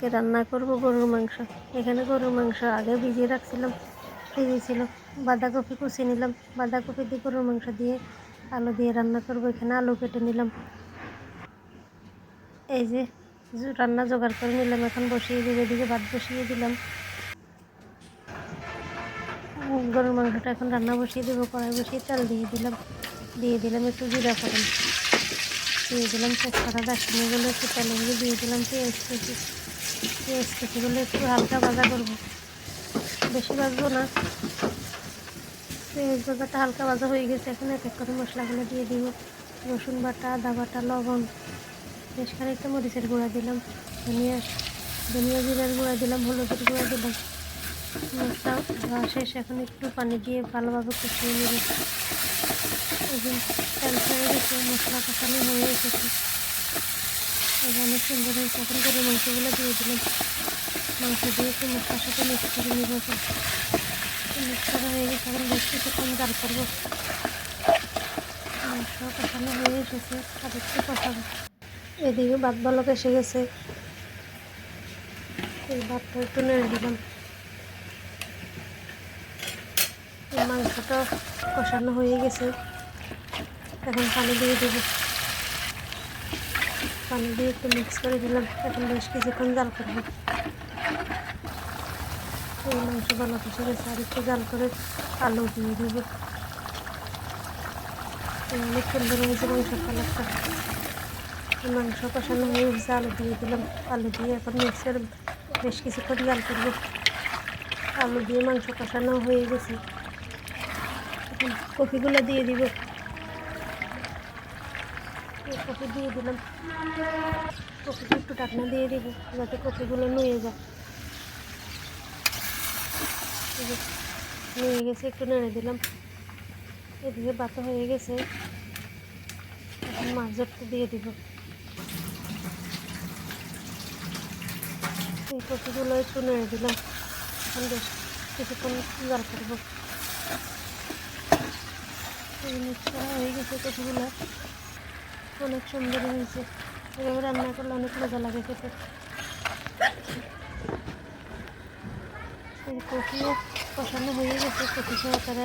আজকে রান্না করব গরুর মাংস। এখানে গরুর মাংস আগে ভিজিয়ে রাখছিলাম, ফ্রিজে ছিল। বাঁধাকপি কুচি নিলাম, বাঁধাকপি দিয়ে গরুর মাংস দিয়ে আলু দিয়ে রান্না করব। এখানে আলু কেটে নিলাম, এই যে রান্না জোগাড় করে নিলাম। এখন বসিয়ে দিব, এদিকে ভাত বসিয়ে দিলাম। গরুর মাংসটা এখন রান্না বসিয়ে দেবো। কড়াই বসিয়ে তেল দিয়ে দিলাম একটু জিরা ফোড়ন, দিয়ে দিলাম তেজপাতা, দারচিনিগুলো একটু তেলের মধ্যে দিয়ে দিলাম। পেঁয়াজ কুচিগুলো একটু হালকা ভাজা করবো, বেশি ভাজবো না। পেঁয়াজ ভাজাটা হালকা ভাজা হয়ে গেছে। এখন এক এক করে মশলাগুলো দিয়ে দিব। রসুন বাটা, আদা বাটা, লবণ, বেশ খানিকটা মরিচের গুঁড়া দিলাম, ধনিয়া জিরার গুঁড়া দিলাম, হলুদের গুঁড়া দিলাম। মশলা দেওয়া শেষ। এখন একটু পানি দিয়ে ভালোভাবে কষিয়ে নেব। এই যে তেল ছেড়ে গেছে, মশলা কষানো হয়ে এসেছে, অনেক সুন্দর হয়েছে। এখন গরুর মাংসগুলো দিয়ে দিলাম। মাংস দিয়ে একটু মশলার সাথে মিক্স করে নিব। মিক্স করা হয়ে গেছে। এখন বেশ কিছুক্ষণ জাল করবো। মাংস কষানো হয়ে এসেছে, আর একটু কষাবো। এদিকে ভাত ভালো এসে গেছে, এই ভাতটা একটু নেড়ে দিলাম। মাংসটা কষানো হয়ে গেছে, এখন পানি দিয়ে দেবো। পানি দিয়ে একটু মিক্স করে দিলাম। এখন বেশ কিছুক্ষণ জাল করবো। এই মাংস ভালো কষে গেছে, আর একটু জাল করে আলু দিয়ে দেবো। অনেক সুন্দর হয়েছে মাংসের কালারটা। মাংস কষানো হয়ে গেছে, আলু দিয়ে দিলাম। আলু দিয়ে এখন মিক্সের বেশ কিছুক্ষণ জাল করবো। আলু দিয়ে মাংস কষানো হয়ে গেছে, এখন কপিগুলো দিয়ে দিব। কপি দিয়ে দিলাম। কপিটা একটু ঢাকনা দিয়ে দিব, যাতে কপিগুলো নুয়ে যায়। নুয়ে গেছে, একটু নেড়ে দিলাম। এদিকে ভাতও হয়ে গেছে, এখন মাছটা দিয়ে দিব। এই কপিগুলো একটু নেড়ে দিলাম। এখন বেশ কিছুক্ষণ জাল করবো। মিক্স করা হয়ে গেছে কপিগুলো, অনেক সুন্দর হয়েছে। এভাবে রান্না করলে অনেক মজা লাগে খেতে। এই কপিও কষানো হয়ে গেছে, কপি সহকারে।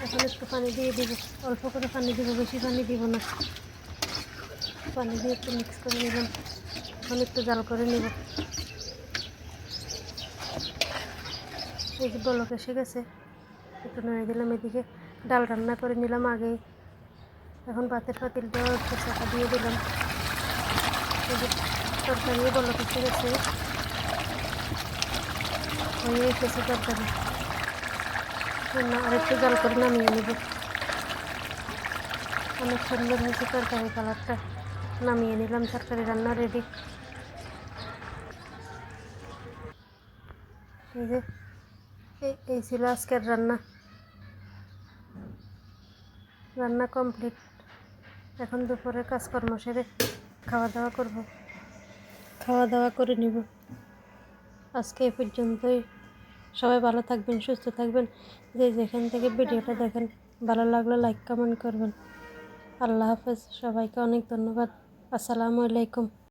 এখন একটু পানি দিয়ে দিব, অল্প করে পানি দিব, বেশি পানি দিব না। পানি দিয়ে একটু মিক্স করে নিলাম। এখন একটু জাল করে নেব। এই যে বলক এসে গেছে, একটু নেড়ে দিলাম। এদিকে ডাল রান্না করে নিলাম আগেই। এখন ভাতের পাতিলটা একটু চাপা দিয়ে দিলাম। এই যে তরকারিও বলক এসে গেছে, হয়ে এসেছে তরকারি। আর একটু জাল করে নামিয়ে নেব। অনেক সুন্দর হয়েছে তরকারি কালারটা। নামিয়ে নিলাম, তরকারি রান্না রেডি। এই যে এই ছিল আজকের রান্না কমপ্লিট। এখন দুপুরে কাজকর্ম সেরে খাওয়া দাওয়া করে নিব। আজকে এ পর্যন্তই। সবাই ভালো থাকবেন, সুস্থ থাকবেন। যে যেখান থেকে ভিডিওটা দেখেন, ভালো লাগলে লাইক কমেন্ট করবেন। আল্লাহ হাফেজ, সবাইকে অনেক ধন্যবাদ। আসসালামু আলাইকুম।